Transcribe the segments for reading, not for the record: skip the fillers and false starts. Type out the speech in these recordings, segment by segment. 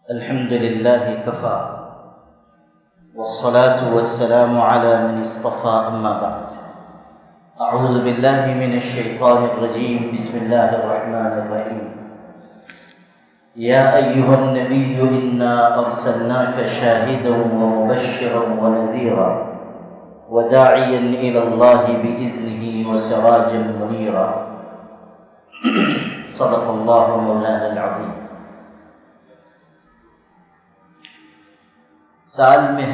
الحمد لله كفى والصلاة والسلام على من اصطفى أما بعد أعوذ بالله من الشيطان الرجيم بسم الله الرحمن الرحيم يا أيها النبي إنا أرسلناك شاهدا ومبشرا ونذيرا وداعيا إلى الله بإذنه وسراجا منيرا صدق الله مولانا العظيم۔ سال میں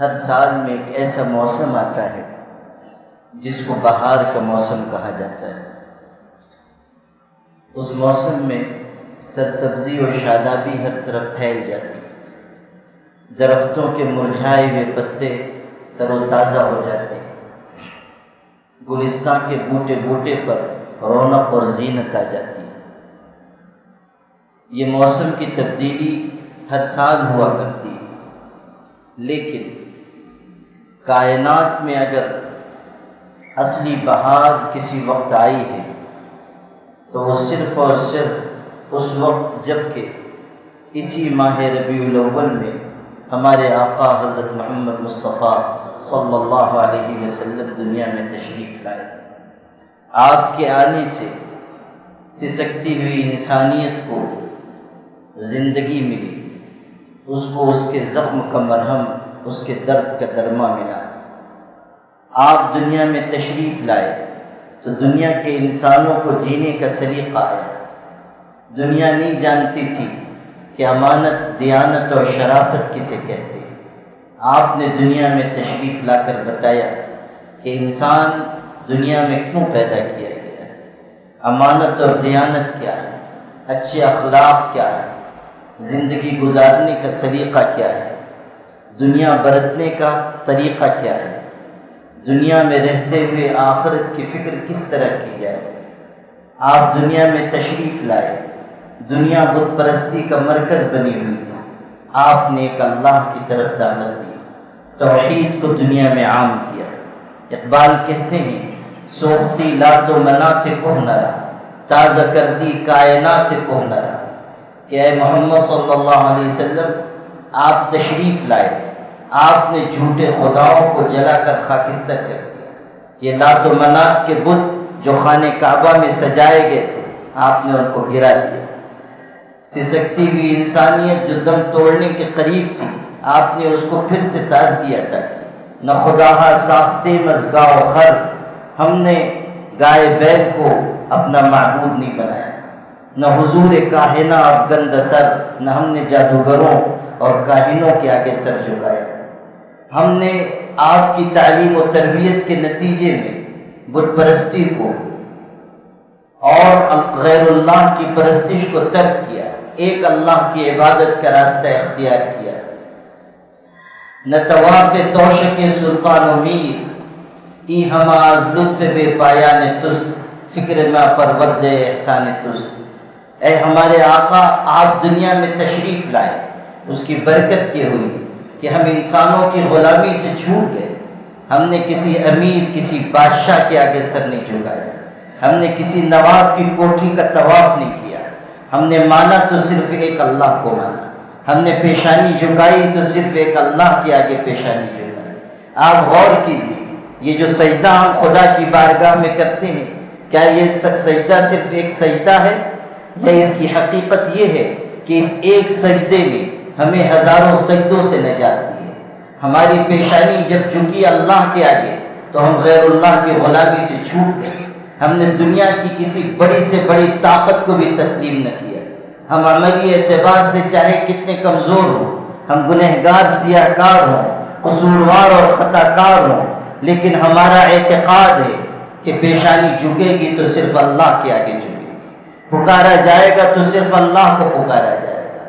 ہر سال میں ایک ایسا موسم آتا ہے جس کو بہار کا موسم کہا جاتا ہے۔ اس موسم میں سرسبزی اور شادابی ہر طرف پھیل جاتی ہے، درختوں کے مرجھائے ہوئے پتے تر و تازہ ہو جاتے ہیں، گلستان کے بوٹے بوٹے پر رونق اور زینت آ جاتی ہے۔ یہ موسم کی تبدیلی ہر سال ہوا کرتی ہے، لیکن کائنات میں اگر اصلی بہار کسی وقت آئی ہے تو وہ صرف اور صرف اس وقت جب کہ اسی ماہ ربیع الاول میں ہمارے آقا حضرت محمد مصطفیٰ صلی اللہ علیہ وسلم دنیا میں تشریف لائے۔ آپ کے آنے سے سسکتی ہوئی انسانیت کو زندگی ملی، اس کو اس کے زخم کا مرہم، اس کے درد کا درما ملا۔ آپ دنیا میں تشریف لائے تو دنیا کے انسانوں کو جینے کا سلیقہ آیا۔ دنیا نہیں جانتی تھی کہ امانت، دیانت اور شرافت کسے کہتے ہیں۔ آپ نے دنیا میں تشریف لا کر بتایا کہ انسان دنیا میں کیوں پیدا کیا گیا ہے، امانت اور دیانت کیا ہے، اچھے اخلاق کیا ہے، زندگی گزارنے کا سلیقہ کیا ہے، دنیا برتنے کا طریقہ کیا ہے، دنیا میں رہتے ہوئے آخرت کی فکر کس طرح کی جائے۔ آپ دنیا میں تشریف لائے، دنیا بت پرستی کا مرکز بنی ہوئی تھی، آپ نے ایک اللہ کی طرف دعوت دی، توحید کو دنیا میں عام کیا۔ اقبال کہتے ہیں سوختی لات و منات کوہ نرا، تازہ کردی کائنات کوہ نرا، کہ اے محمد صلی اللہ علیہ وسلم آپ تشریف لائے، آپ نے جھوٹے خداؤں کو جلا کر خاکستر کر دیا۔ یہ لات و منات کے بت جو خانہ کعبہ میں سجائے گئے تھے، آپ نے ان کو گرا دیا۔ سسکتی ہوئی انسانیت جو دم توڑنے کے قریب تھی، آپ نے اس کو پھر سے تازگی عطا کی۔ نہ خداہا ساختے مزگاہ و خر، ہم نے گائے بیل کو اپنا معبود نہیں بنایا۔ نہ حضور کاہنہ افگند سر، نہ ہم نے جادوگروں اور کاہنوں کے آگے سر جھکایا۔ ہم نے آپ کی تعلیم و تربیت کے نتیجے میں بت پرستی کو اور غیر اللہ کی پرستش کو ترک کیا، ایک اللہ کی عبادت کا راستہ اختیار کیا۔ نہ طواف توشک سلطان و میر، ای ہم از لطف بے پایان تست، فکر میں پرورد احسان تست۔ اے ہمارے آقا، آپ دنیا میں تشریف لائے، اس کی برکت یہ ہوئی کہ ہم انسانوں کی غلامی سے چھوٹ گئے۔ ہم نے کسی امیر، کسی بادشاہ کے آگے سر نہیں جھکایا، ہم نے کسی نواب کی کوٹھی کا طواف نہیں کیا، ہم نے مانا تو صرف ایک اللہ کو مانا، ہم نے پیشانی جھکائی تو صرف ایک اللہ کے آگے پیشانی جھکائی۔ آپ غور کیجیے، یہ جو سجدہ ہم خدا کی بارگاہ میں کرتے ہیں، کیا یہ سجدہ صرف ایک سجدہ ہے، یا اس کی حقیقت یہ ہے کہ اس ایک سجدے میں ہمیں ہزاروں سجدوں سے نجات دی ہے۔ ہماری پیشانی جب جھکی اللہ کے آگے تو ہم غیر اللہ کی غلامی سے چھوٹ گئے۔ ہم نے دنیا کی کسی بڑی سے بڑی طاقت کو بھی تسلیم نہ کیا۔ ہم عملی اعتبار سے چاہے کتنے کمزور ہوں، ہم گنہگار سیاہ کار ہوں، قصوروار اور خطا کار ہوں، لیکن ہمارا اعتقاد ہے کہ پیشانی جھکے گی تو صرف اللہ کے آگے جھکے گی، پکارا جائے گا تو صرف اللہ کو پکارا جائے گا۔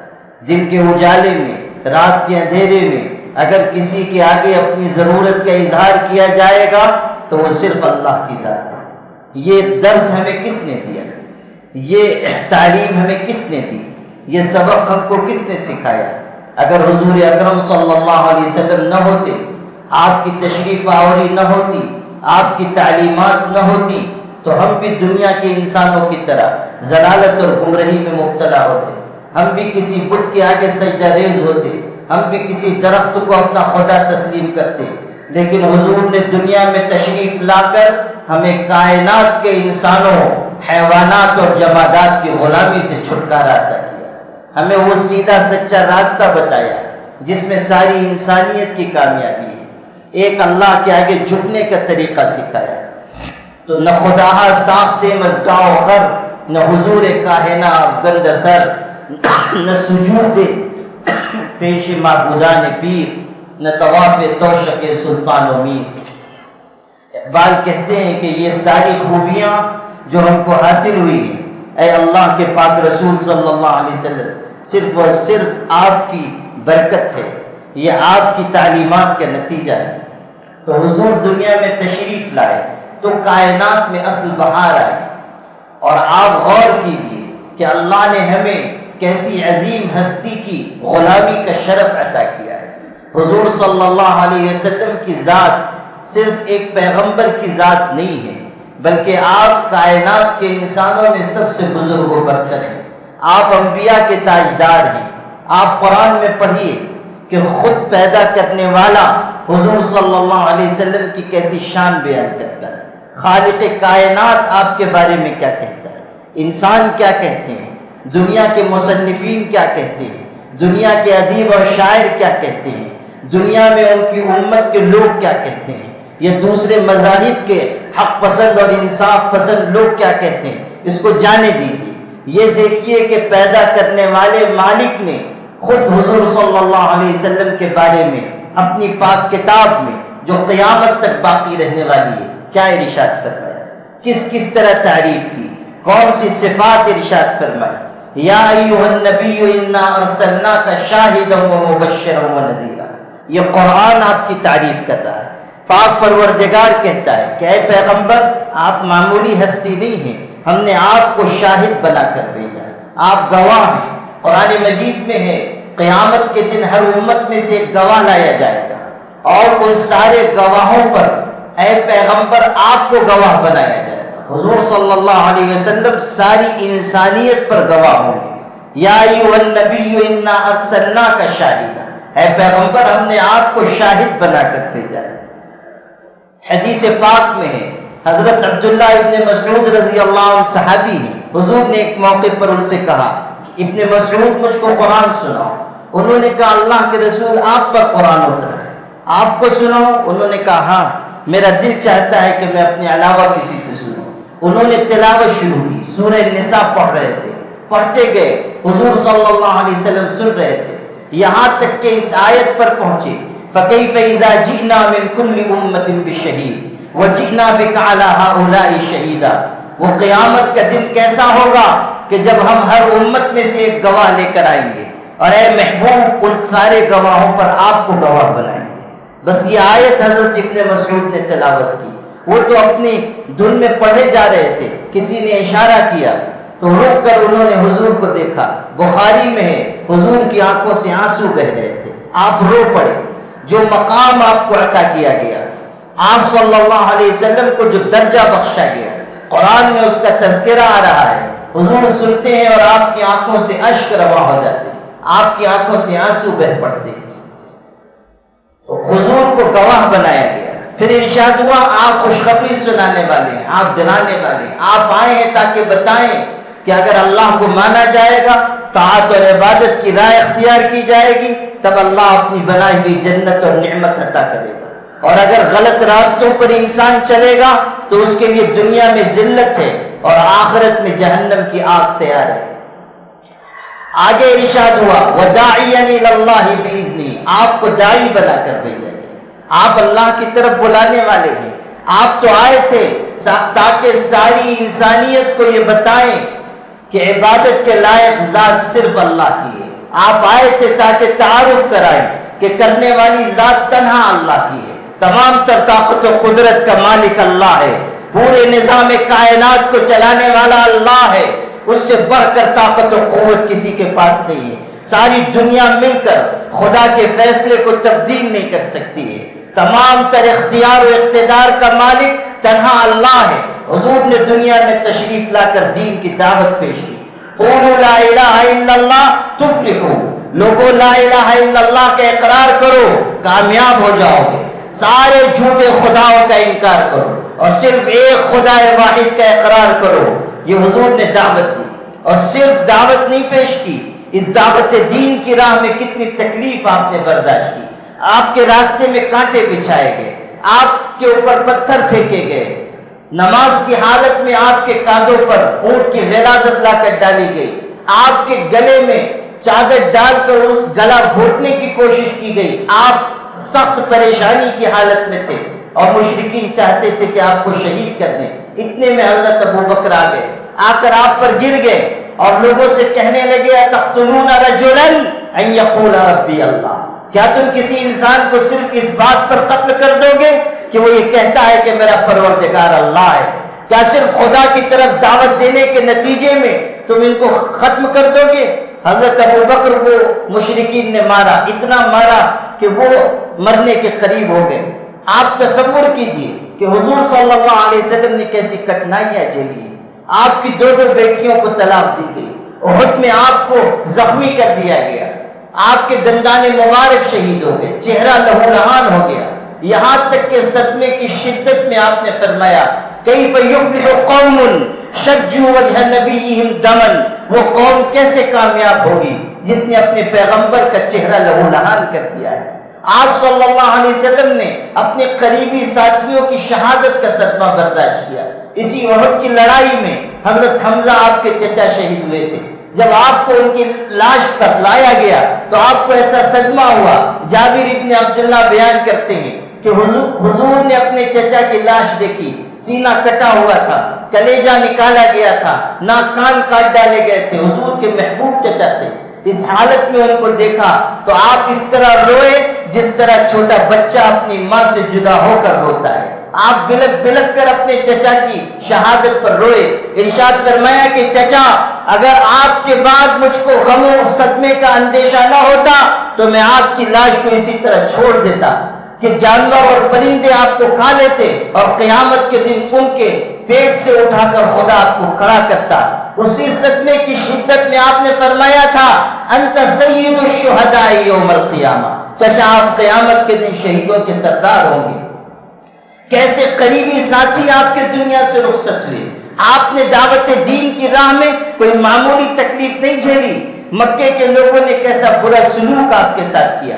دن کے اجالے میں، رات کے اندھیرے میں اگر کسی کے آگے اپنی ضرورت کا اظہار کیا جائے گا تو وہ صرف اللہ کی ذات ہے۔ یہ درس ہمیں کس نے دیا؟ یہ تعلیم ہمیں کس نے دی؟ یہ سبق ہم کو کس نے سکھایا؟ اگر حضور اکرم صلی اللہ علیہ وسلم نہ ہوتے، آپ کی تشریف آوری نہ ہوتی، آپ کی تعلیمات نہ ہوتی، تو ہم بھی دنیا کے انسانوں کی طرح ضلالت اور گمراہی میں مبتلا ہوتے۔ ہم بھی کسی بت کے آگے سجدہ ریز ہوتے، ہم بھی کسی درخت کو اپنا خدا تسلیم کرتے، لیکن حضور نے دنیا میں تشریف لا کر ہمیں کائنات کے انسانوں، حیوانات اور جمادات کی غلامی سے چھٹکارا عطا کیا، ہمیں وہ سیدھا سچا راستہ بتایا جس میں ساری انسانیت کی کامیابی ہے، ایک اللہ کے آگے جھکنے کا طریقہ سکھایا۔ تو نہ خداہا ساختے مزگاؤ خر، نہ حضور کاہنا گند سر، نہ سجود پیش معبودان پیر، نہ طواف توشق سلطان و میر۔ اقبال کہتے ہیں کہ یہ ساری خوبیاں جو ہم کو حاصل ہوئی ہیں اے اللہ کے پاک رسول صلی اللہ علیہ وسلم، صرف اور صرف آپ کی برکت ہے، یہ آپ کی تعلیمات کا نتیجہ ہے۔ تو حضور دنیا میں تشریف لائے تو کائنات میں اصل بہار آئی، اور آپ غور کیجئے کہ اللہ نے ہمیں کیسی عظیم ہستی کی غلامی کا شرف عطا کیا ہے۔ حضور صلی اللہ علیہ وسلم کی ذات صرف ایک پیغمبر کی ذات نہیں ہے، بلکہ آپ کائنات کے انسانوں میں سب سے بزرگ و برتر ہیں، آپ انبیاء کے تاجدار ہیں۔ آپ قرآن میں پڑھیے کہ خود پیدا کرنے والا حضور صلی اللہ علیہ وسلم کی کیسی شان بیان کرتا ہے، خالق کائنات آپ کے بارے میں کیا کہتا ہے، انسان کیا کہتے ہیں، دنیا کے مصنفین کیا کہتے ہیں، دنیا کے ادیب اور شاعر کیا کہتے ہیں، دنیا میں ان کی امت کے لوگ کیا کہتے ہیں، یا دوسرے مذاہب کے حق پسند اور انصاف پسند لوگ کیا کہتے ہیں، اس کو جانے دیجیے۔ یہ دیکھیے کہ پیدا کرنے والے مالک نے خود حضور صلی اللہ علیہ وسلم کے بارے میں اپنی پاک کتاب میں جو قیامت تک باقی رہنے والی ہے کیا ارشاد فرمایا، کس طرح تعریف کی، کون سی صفات ارشاد فرمائی۔ یا ایھا النبی انا ارسلناک شاہدا ومبشرا ونذیرا، یہ قرآن آپ کی تعریف کر رہا ہے۔ پاک پروردگار کہتا ہے کہ اے پیغمبر آپ معمولی ہستی نہیں ہیں، ہم نے آپ کو شاہد بنا کر بھیجا، آپ گواہ ہیں۔ قرآن مجید میں ہے قیامت کے دن ہر امت میں سے ایک گواہ لایا جائے گا، اور ان سارے گواہوں پر اے پیغمبر آپ کو گواہ بنایا جائے گا۔ حضور صلی اللہ علیہ وسلم ساری انسانیت پر گواہ ہوں گے۔ یا ایھا النبی انا ارسلناک شاہدا، اے پیغمبر ہم نے آپ کو شاہد بنا کر بھیجا ہے۔ حدیث پاک میں ہے حضرت عبداللہ ابن مسعود رضی اللہ عنہ صحابی ہیں، حضور نے ایک موقع پر ان سے کہا کہ ابن مسعود مجھ کو قرآن سناؤ۔ انہوں نے کہا اللہ کے رسول آپ پر قرآن اترا ہے، آپ کو سناؤ؟ انہوں نے کہا ہاں، میرا دل چاہتا ہے کہ میں اپنے علاوہ کسی سے سنوں۔ انہوں نے تلاوت شروع کی، سورہ نساء پڑھ رہے تھے، پڑھتے گئے، حضور صلی اللہ علیہ وسلم سن رہے تھے، یہاں تک کہ اس آیت پر پہنچے فَكَيْفَ إِذَا جِئْنَا مِنْ كُلِّ أُمَّةٍ بِشَهِيدٍ وَجِئْنَا بِكَ عَلَى هَؤُلَاءِ شَهِيدًا۔ وہ قیامت کا دن کیسا ہوگا کہ جب ہم ہر امت میں سے ایک گواہ لے کر آئیں گے، اور اے محبوب ان سارے گواہوں پر آپ کو گواہ بنائیں گے۔ بس یہ آیت حضرت ابن مسعود نے تلاوت کی، وہ تو اپنی دھن میں پڑھے جا رہے تھے، کسی نے اشارہ کیا تو رک کر انہوں نے حضور کو دیکھا۔ بخاری میں ہے حضور کی آنکھوں سے آنسو بہ رہے تھے، آپ رو پڑے۔ جو مقام آپ کو عطا کیا گیا، آپ صلی اللہ علیہ وسلم کو جو درجہ بخشا گیا، قرآن میں اس کا تذکرہ آ رہا ہے، حضور سنتے ہیں اور آپ کی آنکھوں سے اشک رواں ہو جاتے ہیں، آپ کی آنکھوں سے آنسو بہ پڑتے ہیں۔ حضور کو گواہ بنایا گیا، پھر ارشاد ہوا آپ خوشخبری سنانے والے ہیں، آپ دلانے والے ہیں، آپ آئے ہیں تاکہ بتائیں کہ اگر اللہ کو مانا جائے گا، طاعت اور عبادت کی راہ اختیار کی جائے گی، تب اللہ اپنی بنائی ہوئی جنت اور نعمت عطا کرے گا، اور اگر غلط راستوں پر انسان چلے گا تو اس کے لیے دنیا میں ذلت ہے اور آخرت میں جہنم کی آگ تیار ہے۔ آگے ارشاد ہوا وَدَاعِيًا إِلَى اللَّهِ بِإِذْنِهِ، آپ کو داعی بنا کر بھیجا گیا، آپ اللہ کی طرف بلانے والے ہیں۔ آپ تو آئے تھے تاکہ ساری انسانیت کو یہ بتائیں کہ عبادت کے لائق ذات صرف اللہ کی ہے۔ آپ آئے تھے تاکہ تعارف کرائیں کہ کرنے والی ذات تنہا اللہ کی ہے، تمام تر طاقت و قدرت کا مالک اللہ ہے، پورے نظام کائنات کو چلانے والا اللہ ہے، اس سے بڑھ کر طاقت و قوت کسی کے پاس نہیں ہے۔ ساری دنیا مل کر خدا کے فیصلے کو تبدیل نہیں کر سکتی ہے، تمام تر اختیار و اقتدار کا مالک تنہا اللہ ہے۔ حضور نے دنیا میں تشریف لا کر دین کی دعوت پیش کی، قولوا لا الہ الا اللہ تفلحوا، لوگوں لا الہ الا اللہ کا اقرار کرو کامیاب ہو جاؤ گے، سارے جھوٹے خداؤں کا انکار کرو اور صرف ایک خدا واحد کا اقرار کرو۔ یہ حضور نے دعوت دی، اور صرف دعوت نہیں پیش کی، اس دعوت دین کی راہ میں کتنی تکلیف آپ نے برداشت کی، آپ کے راستے میں کانٹے بچھائے گئے، آپ کے اوپر پتھر پھینکے گئے، نماز کی حالت میں آپ کے کاندھوں پر اونٹ کی غلاظت لا کر ڈالی گئی، آپ کے گلے میں چادر ڈال کر اس گلا گھونٹنے کی کوشش کی گئی، آپ سخت پریشانی کی حالت میں تھے اور مشرکین چاہتے تھے کہ آپ کو شہید کر دیں۔ اتنے میں حضرت ابو بکر آ گئے، آ کر آپ پر گر گئے اور لوگوں سے کہنے لگے اتقتلون رجلا ان یقول ربی اللہ، کیا تم کسی انسان کو صرف اس بات پر قتل کر دو گے کہ وہ یہ کہتا ہے کہ میرا پروردگار اللہ ہے؟ کیا صرف خدا کی طرف دعوت دینے کے نتیجے میں تم ان کو ختم کر دو گے؟ حضرت ابو بکر کو مشرکین نے مارا، اتنا مارا کہ وہ مرنے کے قریب ہو گئے۔ آپ تصور کیجئے کہ حضور صلی اللہ علیہ وسلم نے کیسی کٹھنائیاں جھیلی، آپ کی 2 بیٹیوں کو طلاق دی گئی، احد میں آپ کو زخمی کر دیا گیا، آپ کے دندان مبارک شہید ہو گئے، چہرہ لہو لہان ہو گیا، یہاں تک کہ صدمے کی شدت میں آپ نے فرمایا کیف یفلح قوم شجوا وجہ نبیہم دما، وہ قوم کیسے کامیاب ہوگی جس نے اپنے پیغمبر کا چہرہ لہو لہان کر دیا ہے۔ آپ صلی اللہ علیہ وسلم نے اپنے قریبی ساتھیوں کی شہادت کا صدمہ برداشت کیا۔ اسی احد کی لڑائی میں حضرت حمزہ آپ کے چچا شہید ہوئے تھے، جب آپ کو ان کی لاش پر لایا گیا تو آپ کو ایسا صدمہ ہوا، جابر ابن عبداللہ بیان کرتے ہیں کہ حضور نے اپنے چچا کی لاش دیکھی، سینہ کٹا ہوا تھا، کلیجہ نکالا گیا تھا، ناک کان کاٹ ڈالے گئے تھے، حضور کے محبوب چچا تھے۔ اس حالت میں ان کو دیکھا تو آپ اس طرح روئے جس طرح چھوٹا بچہ اپنی ماں سے جدا ہو کر روتا ہے۔ آپ بلک بلک کر اپنے چچا کی شہادت پر روئے، ارشاد فرمایا کہ چچا اگر آپ کے بعد مجھ کو غم و صدمے کا اندیشہ نہ ہوتا تو میں آپ کی لاش کو اسی طرح چھوڑ دیتا کہ جانور اور پرندے آپ کو کھا لیتے اور قیامت کے دن ان کے پیٹ سے اٹھا کر خدا آپ کو کھڑا کرتا۔ اسی صدمے کی شدت میں آپ نے فرمایا تھا انت سید الشہداء یوم القیامہ، چچا آپ قیامت کے دن شہیدوں کے سردار ہوں گے۔ کیسے قریبی ساتھی آپ کے دنیا سے رخصت ہوئے۔ آپ نے دعوت دین کی راہ میں کوئی معمولی تکلیف نہیں جھیلی۔ مکے کے لوگوں نے کیسا برا سلوک آپ کے ساتھ کیا،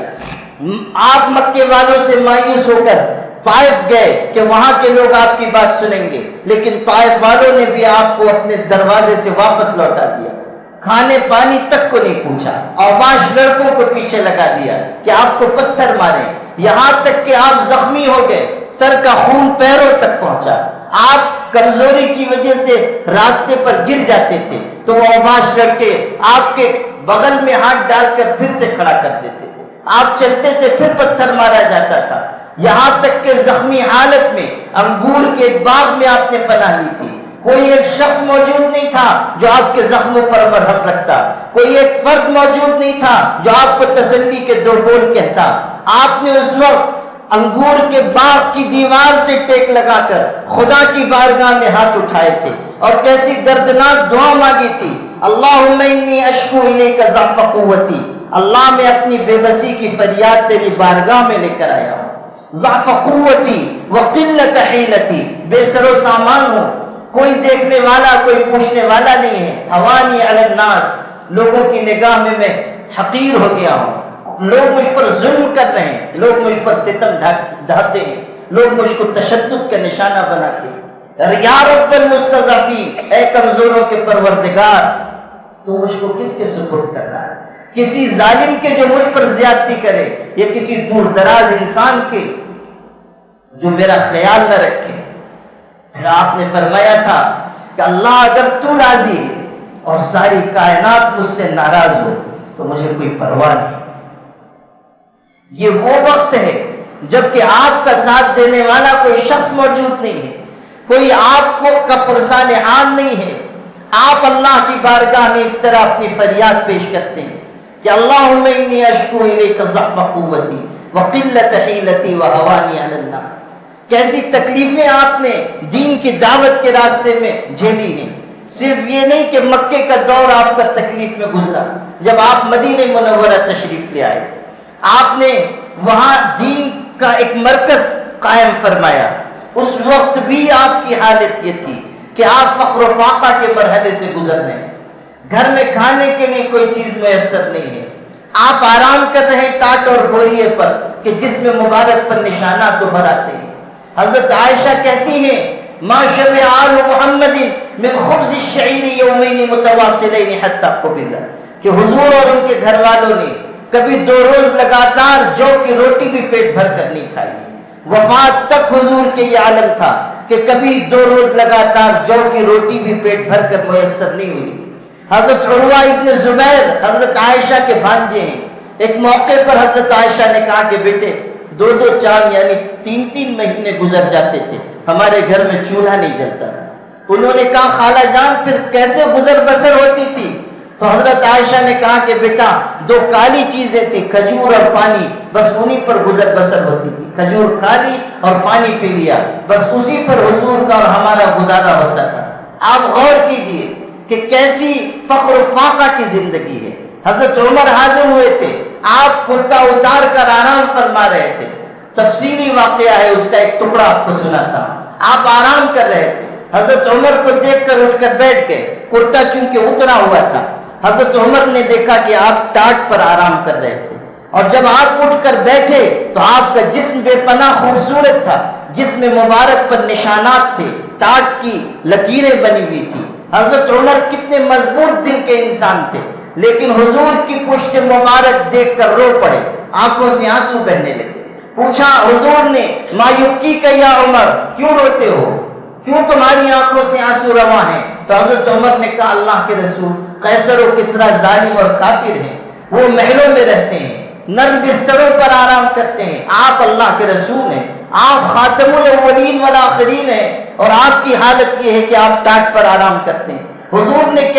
آپ مکے والوں سے مایوس ہو کر طائف گئے کہ وہاں کے لوگ آپ کی بات سنیں گے، لیکن طائف والوں نے بھی آپ کو اپنے دروازے سے واپس لوٹا دیا، کھانے پانی تک کو نہیں پوچھا، اوباش لڑکوں کو پیچھے لگا دیا کہ آپ کو پتھر ماریں، یہاں تک کہ آپ زخمی ہو گئے، سر کا خون پیروں تک پہنچا، آپ کمزوری کی وجہ سے راستے پر گر جاتے تھے تو وہ اوباش لڑکے آپ کے بغل میں ہاتھ ڈال کر پھر سے کھڑا کر دیتے تھے، آپ چلتے تھے پھر پتھر مارا جاتا تھا، یہاں تک کہ زخمی حالت میں انگور کے باغ میں آپ نے پناہ لی تھی، کوئی ایک شخص موجود نہیں تھا جو آپ کے زخموں پر مرہم رکھتا، کوئی ایک فرد موجود نہیں تھا جو آپ کو تسلی کے 2 بول کہتا۔ آپ نے اس وقت انگور کے باغ کی دیوار سے ٹیک لگا کر خدا کی بارگاہ میں ہاتھ اٹھائے تھے اور کیسی دردناک دعا مانگی تھی، اللہم انی اشکو الیک ضعف قوتی، اللہ میں اپنی بے بسی کی فریاد تیری بارگاہ میں لے کر آیا ہوں، ضعف قوتی وقلت حیلتی، بے سر و سامان ہوں، کوئی دیکھنے والا کوئی پوچھنے والا نہیں ہے، حوانی علی الناس، لوگوں کی نگاہ میں حقیر ہو گیا ہوں، لوگ مجھ پر ظلم کر رہے ہیں، لوگ مجھ پر ستم ڈھاتے ہیں، لوگ مجھ کو تشدد کا نشانہ بناتے ہیں، یا رب المستضعفین، اے کمزوروں کے پروردگار تو مجھ کو کس کے سپرد کر رہا ہے، کسی ظالم کے جو مجھ پر زیادتی کرے یا کسی دور دراز انسان کے جو میرا خیال نہ رکھے۔ پھر آپ نے فرمایا تھا کہ اللہ اگر تو راضی ہے اور ساری کائنات مجھ سے ناراض ہو تو مجھے کوئی پرواہ نہیں۔ یہ وہ وقت ہے جب کہ آپ کا ساتھ دینے والا کوئی شخص موجود نہیں ہے، کوئی آپ کو کا پرسان حال نہیں ہے، آپ اللہ کی بارگاہ میں اس طرح اپنی فریاد پیش کرتے ہیں کہ اللہم انی اشکو الیک ضعف قوتی وقلت حیلتی وحوانی علی الناس۔ کیسی تکلیفیں آپ نے دین کی دعوت کے راستے میں جھیلی ہیں، صرف یہ نہیں کہ مکے کا دور آپ کا تکلیف میں گزرا، جب آپ مدینہ منورہ تشریف لے آئے، آپ نے وہاں دین کا ایک مرکز قائم فرمایا، اس وقت بھی آپ کی حالت یہ تھی کہ آپ فقر و فاقہ کے مرحلے سے گزر رہے ہیں، گھر میں کھانے کے لیے کوئی چیز میسر نہیں ہے، آپ آرام کر رہے ہیں ٹاٹ اور بوریے پر کہ جس میں مبارک پر نشانات ابھر آتے ہیں۔ حضرت عائشہ کہتی ہیں ما شبع آل محمد من خبز الشعیر یومین متواصلین حتی قبض، کہ حضور اور ان کے گھر والوں نے کبھی 2 روز لگاتار جو کی روٹی بھی پیٹ بھر کر نہیں کھائی، وفات تک حضور کے یہ عالم تھا کہ کبھی 2 روز لگاتار جو کی روٹی بھی پیٹ بھر کر میسر نہیں ہوئی۔ حضرت عروہ ابن زبیر حضرت عائشہ کے بھانجے ہیں، ایک موقع پر حضرت عائشہ نے کہا کہ بیٹے 2 چاند یعنی 3 مہینے گزر جاتے تھے، ہمارے گھر میں چولہا نہیں جلتا تھا۔ انہوں نے کہا خالہ جان پھر کیسے گزر بسر ہوتی تھی؟ تو حضرت عائشہ نے کہا کہ بیٹا 2 کالی چیزیں تھیں، کھجور اور پانی، بس انہی پر گزر بسر ہوتی تھی، کھجور کھا لی اور پانی پی لیا، بس اسی پر حضور کا اور ہمارا گزارا ہوتا تھا۔ آپ غور کیجئے کہ کیسی فقر و فاقہ کی زندگی ہے۔ حضرت عمر حاضر ہوئے تھے، آپ کرتا اتار کر آرام فرما رہے تھے، تفصیلی واقعہ ہے، اس کا ایک ٹکڑا آپ کو سناتا ہوں۔ آپ آرام کر رہے تھے، حضرت عمر کو دیکھ کر اٹھ کر بیٹھ گئے، کرتا چونکہ اترا ہوا تھا، حضرت عمر نے دیکھا کہ آپ ٹاٹ پر آرام کر رہے تھے، اور جب آپ اٹھ کر بیٹھے تو آپ کا جسم بے پناہ خوبصورت تھا، جسم مبارک پر نشانات تھے، ٹاٹ کی لکیریں بنی ہوئی تھی۔ حضرت عمر کتنے مضبوط دل کے انسان تھے، لیکن حضور کی پشت مبارک دیکھ کر رو پڑے، آنکھوں سے آنسو بہنے لگے۔ پوچھا حضور نے ما یبکی کا یا عمر، کیوں روتے ہو، کیوں تمہاری آنکھوں سے آنسو رواں ہیں؟ تو حضرت عمر نے کہا اللہ کے رسول قیصر و کسریٰ ظالم اور کافر ہیں، وہ محلوں میں رہتے ہیں، نرم بستروں پر آرام کرتے ہیں، آپ اللہ کے رسول ہیں، آپ خاتم الاولین والآخرین ہیں، اور آپ کی حالت یہ ہے کہ آپ ٹاٹ پر آرام کرتے ہیں۔ حضور نے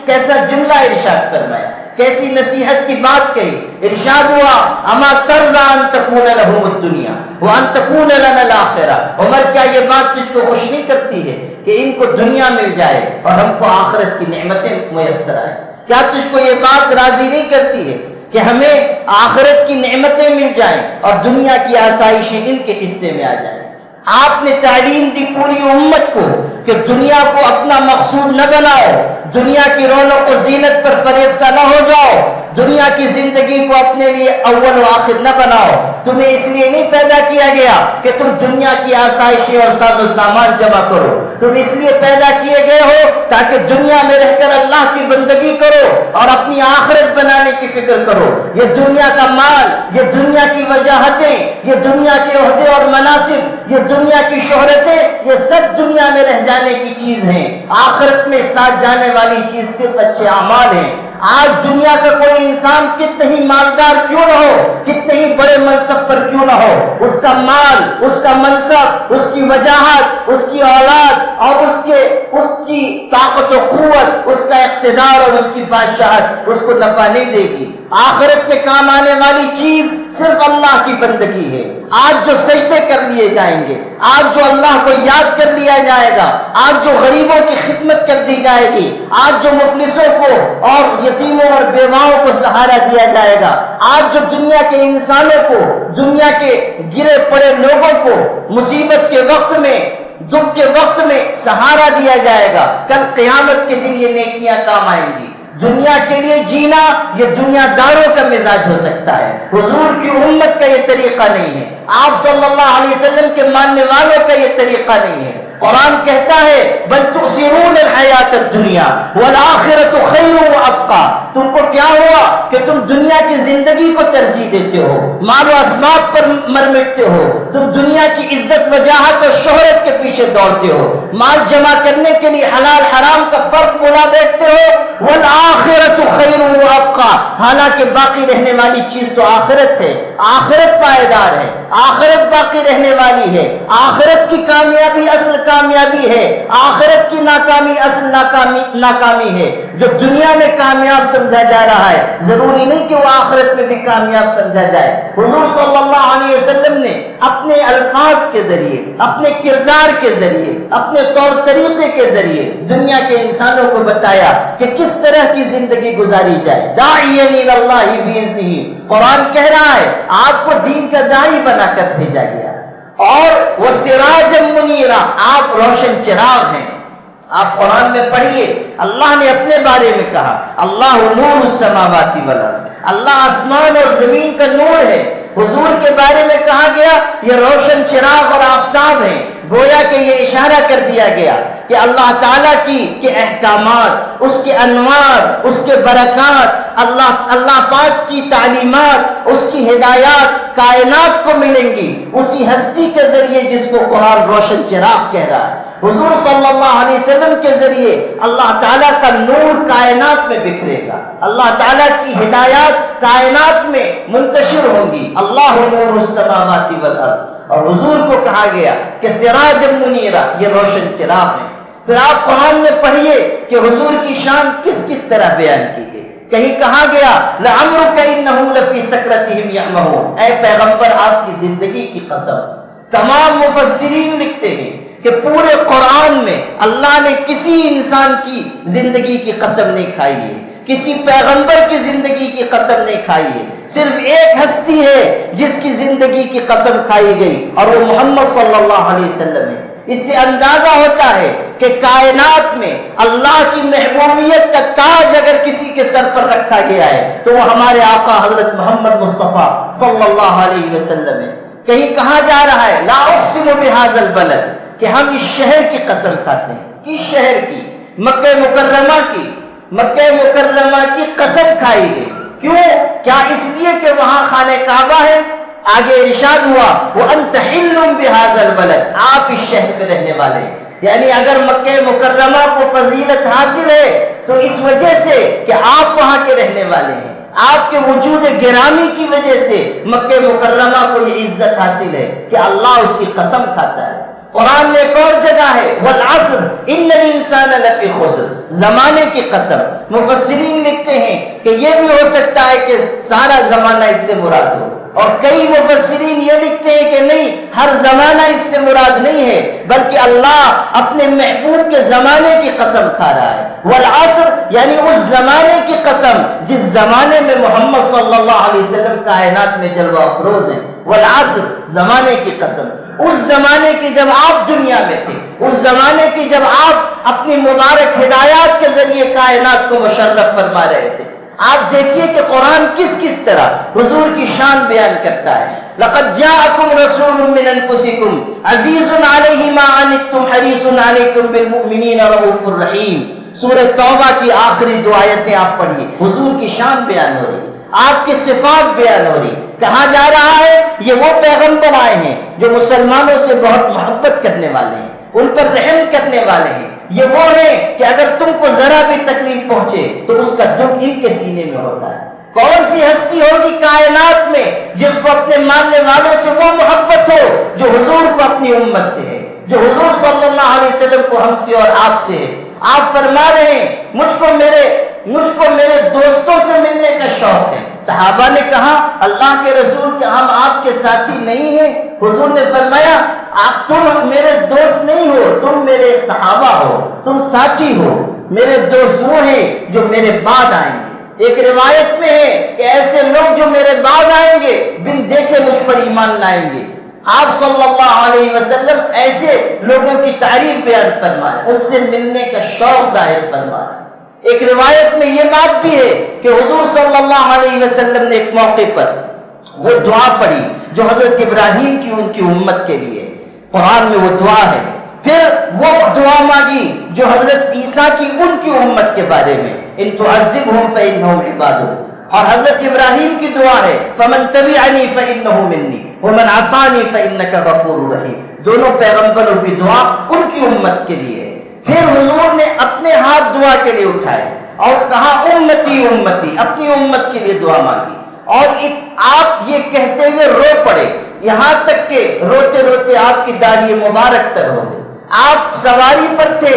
کیسا جملہ ارشاد فرمایا، کیسی نصیحت کی بات کہی، ارشاد ہوا اما ترضى ان تكون لهم الدنيا وان تكون لنا الاخرہ، عمر کیا یہ بات تجھ کو خوش نہیں کرتی ہے کہ ان کو دنیا مل جائے اور ہم کو آخرت کی نعمتیں میسر آئے؟ کیا تجھ کو یہ بات راضی نہیں کرتی ہے کہ ہمیں آخرت کی نعمتیں مل جائیں اور دنیا کی آسائشیں ان کے حصے میں آ جائیں؟ آپ نے تعلیم دی پوری امت کو کہ دنیا کو اپنا مقصود نہ بناؤ، دنیا کی رونق و زینت پر فریفتہ نہ ہو جاؤ، دنیا کی زندگی کو اپنے لیے اول و آخر نہ بناؤ۔ تمہیں اس لیے نہیں پیدا کیا گیا کہ تم دنیا کی آسائشیں اور ساز و سامان جمع کرو، تم اس لیے پیدا کیے گئے ہو تاکہ دنیا میں رہ کر اللہ کی بندگی کرو اور اپنی آخرت بنانے کی فکر کرو۔ یہ دنیا کا مال، یہ دنیا کی وجاہتیں، یہ دنیا کے عہدے اور مناصب، یہ دنیا کی شہرتیں، یہ سب دنیا میں رہ جانے کی چیز ہیں، آخرت میں ساتھ جانے والی چیز صرف اچھے اعمال ہیں۔ آج دنیا کا کوئی انسان کتنے ہی مالدار کیوں نہ ہو، کتنے ہی بڑے منصب پر کیوں نہ ہو، اس کا مال، اس کا منصب، اس کی وجاہت، اس کی اولاد اور اس کی طاقت و قوت، اس کا اقتدار اور اس کی بادشاہت اس کو نفع نہیں دے گی۔ آخرت میں کام آنے والی چیز صرف اللہ کی بندگی ہے۔ آج جو سجدے کر لیے جائیں گے، آج جو اللہ کو یاد کر لیا جائے گا، آج جو غریبوں کی خدمت کر دی جائے گی، آج جو مفلسوں کو اور یتیموں اور بیواؤں کو سہارا دیا جائے گا، آج جو دنیا کے انسانوں کو، دنیا کے گرے پڑے لوگوں کو مصیبت کے وقت میں، دکھ کے وقت میں سہارا دیا جائے گا، کل قیامت کے دن یہ نیکیاں کام آئیں گی۔ دنیا کے لیے جینا یہ دنیا داروں کا مزاج ہو سکتا ہے، حضور کی امت کا یہ طریقہ نہیں ہے، آپ صلی اللہ علیہ وسلم کے ماننے والوں کا یہ طریقہ نہیں ہے۔ قرآن کہتا ہے بل تؤثرون الحیات الدنیا والآخرۃ خیر وابقی، تم کو کیا ہوا کہ تم دنیا کی زندگی کو ترجیح دیتے ہو، مال و اسباب پر مر مٹتے ہو، تم دنیا کی عزت وجاہت اور شہرت کے پیچھے دوڑتے ہو، مال جمع کرنے کے لیے حلال حرام کا فرق بلا بیٹھتے ہو، والآخرۃ خیر وابقی، حالانکہ باقی رہنے والی چیز تو آخرت ہے، آخرت پائیدار ہے، آخرت باقی رہنے والی ہے، آخرت کی کامیابی اصل کامیابی ہے، آخرت کی ناکامی اصل ناکامی ہے۔ جو دنیا میں کامیاب سمجھا جا رہا ہے ضروری نہیں کہ وہ آخرت میں بھی کامیاب سمجھا جائے۔ حضور صلی اللہ علیہ وسلم نے اپنے الفاظ کے ذریعے، اپنے کردار کے ذریعے، اپنے طور طریقے کے ذریعے دنیا کے انسانوں کو بتایا کہ کس طرح کی زندگی گزاری جائے۔ داعیا الی اللہ باذنہ، قرآن کہہ رہا ہے آپ کو دین کا داعی بنا کر بھیجا گیا، اور وسراجا منیرا، آپ روشن چراغ ہیں۔ آپ قرآن میں پڑھیے، اللہ نے اپنے بارے میں کہا اللہ نور السماوات والارض، اللہ آسمان اور زمین کا نور ہے۔ حضور کے بارے میں کہا گیا یہ روشن چراغ اور آفتاب ہیں، گویا کہ یہ اشارہ کر دیا گیا کہ اللہ تعالیٰ کے احکامات، اس کے انوار، اس کے برکات، اللہ پاک کی تعلیمات، اس کی ہدایات کائنات کو ملیں گی اسی ہستی کے ذریعے جس کو قرآن روشن چراغ کہہ رہا ہے۔ حضور صلی اللہ علیہ وسلم کے ذریعے اللہ تعالیٰ کا نور کائنات میں بکھرے گا، اللہ تعالیٰ کی ہدایات کائنات میں منتشر ہوں گی۔ اللہ نور السماوات والارض، اور حضور کو کہا گیا کہ سراج منیرا، یہ روشن چراغ ہے۔ پھر آپ قرآن میں پڑھیے کہ حضور کی شان کس کس طرح بیان کی گئی۔ کہیں کہا گیا لعمرک انہم لفی سکرتہم یعمہون، اے پیغمبر آپ کی زندگی کی قسم۔ تمام مفسرین لکھتے ہیں کہ پورے قرآن میں اللہ نے کسی انسان کی زندگی کی قسم نہیں کھائی ہے، کسی پیغمبر کی زندگی کی قسم نہیں کھائی ہے، صرف ایک ہستی ہے جس کی زندگی کی قسم کھائی گئی، اور وہ محمد صلی اللہ علیہ وسلم ہے۔ اس سے اندازہ ہوتا ہے کہ کائنات میں اللہ کی محبوبیت کا تاج اگر کسی کے سر پر رکھا گیا ہے تو وہ ہمارے آقا حضرت محمد مصطفیٰ صلی اللہ علیہ وسلم ہے۔ کہیں کہا جا رہا ہے لا اقسم بہذا البلد، کہ ہم اس شہر کی قسم کھاتے ہیں۔ کس شہر کی؟ مکہ مکرمہ کی۔ مکہ مکرمہ کی قسم کھائی گئی، کیوں؟ کیا اس لیے کہ وہاں خانہ کعبہ ہے؟ آگے ارشاد ہوا وَأَنْتَ حِلٌّ بِهَذَا الْبَلَدِ، آپ اس شہر میں رہنے والے ہیں۔ یعنی اگر مکہ مکرمہ کو فضیلت حاصل ہے تو اس وجہ سے کہ آپ وہاں کے رہنے والے ہیں، آپ کے وجود گرامی کی وجہ سے مکہ مکرمہ کو یہ عزت حاصل ہے کہ اللہ اس کی قسم کھاتا ہے۔ قرآن میں ایک اور جگہ ہے والعصر ان الانسان لفی خسر، زمانے کی قسم۔ مفسرین لکھتے ہیں کہ یہ بھی ہو سکتا ہے کہ سارا زمانہ اس سے مراد ہو، اور کئی مفسرین یہ لکھتے ہیں کہ نہیں، ہر زمانہ اس سے مراد نہیں ہے، بلکہ اللہ اپنے محبوب کے زمانے کی قسم کھا رہا ہے۔ والعصر یعنی اس زمانے کی قسم جس زمانے میں محمد صلی اللہ علیہ وسلم کائنات میں جلوہ افروز ہیں۔ والعصر زمانے کی قسم، اس زمانے کی جب آپ دنیا میں تھے، اس زمانے کی جب آپ اپنی مبارک ہدایات کے ذریعے کائنات کو مشرف فرما رہے تھے۔ آپ دیکھیے کہ قرآن کس کس طرح حضور کی شان بیان کرتا ہے۔ لَقَدْ جَاءَكُمْ رَسُولٌ مِّنْ أَنفُسِكُمْ عَزِيزٌ عَلَيْهِ مَا عَنِتُّمْ حَرِيصٌ عَلَيْكُمْ بِالْمُؤْمِنِينَ رَءُوفٌ رَحِيمٌ۔ سورہ توبہ کی آخری دو آیتیں آپ پڑھیے، حضور کی شان بیان ہو رہی، آپ کی صفات بیان ہو رہی۔ کہا جا رہا ہے یہ وہ پیغمبر آئے ہیں جو مسلمانوں سے بہت محبت کرنے والے ہیں، ان پر رحم کرنے والے ہیں۔ یہ وہ ہیں کہ اگر تم کو ذرا بھی تکلیف پہنچے تو اس کا دکھ ان کے سینے میں ہوتا ہے۔ کون سی ہستی ہوگی کائنات میں جس کو اپنے ماننے والوں سے وہ محبت ہو جو حضور کو اپنی امت سے ہے، جو حضور صلی اللہ علیہ وسلم کو ہم سے اور آپ سے ہے۔ آپ فرما رہے ہیں مجھ کو میرے دوستوں سے ملنے کا شوق ہے۔ صحابہ نے کہا اللہ کے رسول کیا ہم آپ کے ساتھی نہیں ہیں؟ حضور نے فرمایا تم میرے دوست نہیں ہو، تم میرے صحابہ ہو، تم ساتھی ہو۔ میرے دوست وہ ہیں جو میرے بعد آئیں گے۔ ایک روایت میں ہے کہ ایسے لوگ جو میرے بعد آئیں گے بن دیکھے مجھ پر ایمان لائیں گے۔ آپ صلی اللہ علیہ وسلم ایسے لوگوں کی تعریف بیان فرمائے، ان سے ملنے کا شوق ظاہر فرمائے۔ ایک روایت میں یہ بات بھی ہے کہ حضور صلی اللہ علیہ وسلم نے ایک موقع پر وہ دعا پڑھی جو حضرت ابراہیم کی ان کی امت کے لیے، قرآن میں وہ دعا ہے۔ پھر وہ دعا مانگی جو حضرت عیسیٰ کی ان کی امت کے بارے میں، ان تعذبہم فإنہم عبادک، اور حضرت ابراہیم کی دعا ہے فمن تبعنی فإنہ منی ومن عصانی فإنک غفور رحیم۔ دونوں پیغمبروں کی دعا ان کی امت کے لیے ہے۔ پھر حضور نے اپنے ہاتھ دعا کے لیے اٹھائے اور کہا امتی امتی، اپنی امت کے لیے دعا مانگی، اور آپ یہ کہتے ہوئے رو پڑے، یہاں تک کہ روتے روتے آپ کی داڑھی مبارک تر ہو گئی۔ آپ سواری پر تھے،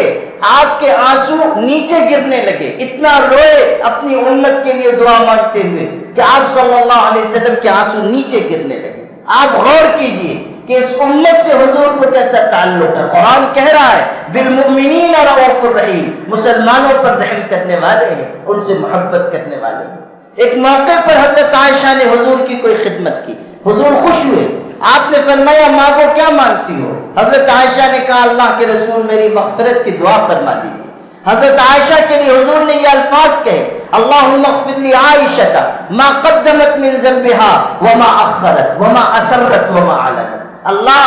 آپ کے آنسو نیچے گرنے لگے، اتنا روئے اپنی امت کے لیے دعا مانگتے ہوئے کہ آپ صلی اللہ علیہ وسلم کے آنسو نیچے گرنے لگے۔ آپ غور کیجئے کہ اس امت سے حضور کو کیسا تعلق ہے۔ قرآن کہہ رہا ہے بالمؤمنین رؤوف الرحیم، مسلمانوں پر رحم کرنے والے ہیں، ان سے محبت کرنے والے ہیں۔ ایک موقع پر حضرت عائشہ نے حضور کی کوئی خدمت کی، حضور خوش ہوئے، آپ نے فرمایا مانگو، کیا مانگتی ہو؟ حضرت عائشہ نے کہا اللہ کے رسول میری مغفرت کی دعا فرما دیجیے۔ حضرت عائشہ کے لیے حضور نے یہ الفاظ کہے اللہم اغفر لی عائشہ ما قدمت من ذنبها وما اخرت وما اسرت وما علنت، اللہ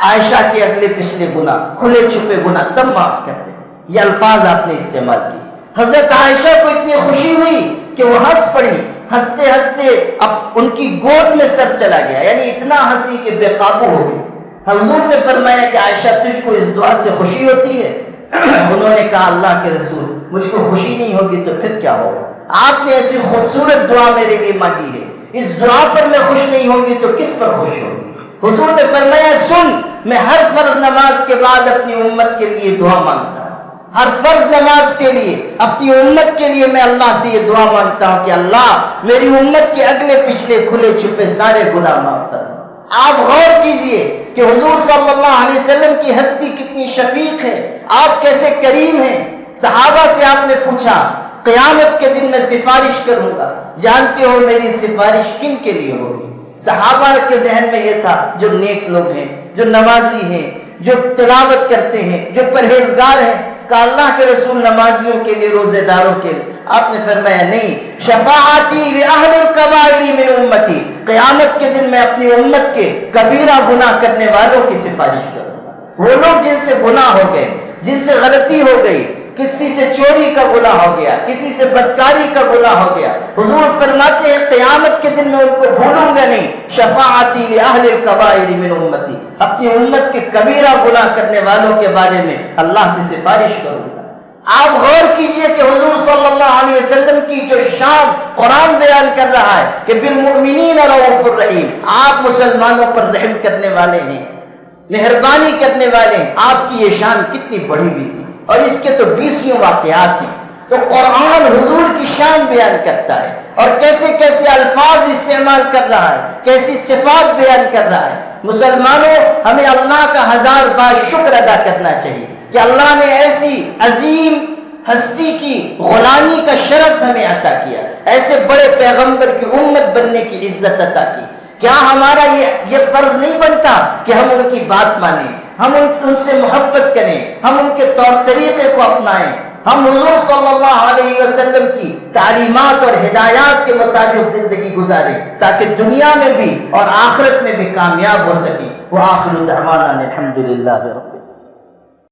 عائشہ کے اگلے پچھلے گناہ، کھلے چھپے گناہ سب معاف کر دے۔ یہ الفاظ آپ نے استعمال کیے۔ حضرت عائشہ کو اتنی خوشی ہوئی کہ وہ ہنس پڑی، ہنستے ہنستے اب ان کی گود میں سر چلا گیا، یعنی اتنا ہنسی کہ بے قابو ہو گئی۔ حضور نے فرمایا کہ عائشہ تجھ کو اس دعا سے خوشی ہوتی ہے؟ انہوں نے کہا اللہ کے رسول مجھ کو خوشی نہیں ہوگی تو پھر کیا ہوگا؟ آپ نے ایسی خوبصورت دعا میرے لیے مانگی ہے، اس دعا پر میں خوش نہیں ہوگی تو کس پر خوش ہوگی؟ حضور نے فرمایا سن، میں ہر فرض نماز کے بعد اپنی امت کے لیے دعا مانگتا ہوں، ہر فرض نماز کے لیے اپنی امت کے لیے میں اللہ سے یہ دعا مانگتا ہوں کہ اللہ میری امت کے اگلے پچھلے کھلے چھپے سارے گناہ معاف فرما۔ آپ غور کیجئے کہ حضور صلی اللہ علیہ وسلم کی ہستی کتنی شفیق ہے، آپ کیسے کریم ہیں۔ صحابہ سے آپ نے پوچھا قیامت کے دن میں سفارش کروں گا، جانتے ہو میری سفارش کن کے لیے ہوگی؟ صحابہ کے ذہن میں یہ تھا جو نیک لوگ ہیں، جو نمازی ہیں، جو تلاوت کرتے ہیں، جو پرہیزگار ہیں۔ کہ اللہ کے رسول نمازیوں کے لیے، روزے داروں کے لیے؟ آپ نے فرمایا نہیں، شفاعتی لأہل الکبائر من امتی، قیامت کے دن میں اپنی امت کے کبیرہ گناہ کرنے والوں کی سفارش کروں گا۔ وہ لوگ جن سے گناہ ہو گئے، جن سے غلطی ہو گئی، کسی سے چوری کا گناہ ہو گیا، کسی سے بدکاری کا گناہ ہو گیا، حضور فرماتے ہیں قیامت کے دن میں ان کو بھولوں گا نہیں۔ شفاعتی لأہل الکبائر من امتی، اپنی امت کے کبیرہ گناہ کرنے والوں کے بارے میں اللہ سے سفارش کروں گا۔ آپ غور کیجئے کہ حضور صلی اللہ علیہ وسلم کی جو شان قرآن بیان کر رہا ہے کہ بالمؤمنین رؤوف الرحیم، آپ مسلمانوں پر رحم کرنے والے ہیں، مہربانی کرنے والے ہیں، آپ کی یہ شان کتنی بڑی ہوئی تھی، اور اس کے تو 20 واقعات ہیں۔ تو قرآن حضور کی شان بیان کرتا ہے اور کیسے کیسے الفاظ استعمال کر رہا ہے، کیسی صفات بیان کر رہا ہے۔ مسلمانوں ہمیں اللہ کا 1000 بار شکر ادا کرنا چاہیے کہ اللہ نے ایسی عظیم ہستی کی غلامی کا شرف ہمیں عطا کیا، ایسے بڑے پیغمبر کی امت بننے کی عزت عطا کی۔ کیا ہمارا یہ فرض نہیں بنتا کہ ہم ان کی بات مانیں، ہم ان سے محبت کریں، ہم ان کے طور طریقے کو اپنائیں، ہم حضور صلی اللہ علیہ وسلم کی تعلیمات اور ہدایات کے مطابق زندگی گزاریں تاکہ دنیا میں بھی اور آخرت میں بھی کامیاب ہو سکیں۔ وآخر دعوانا الحمد للہ رب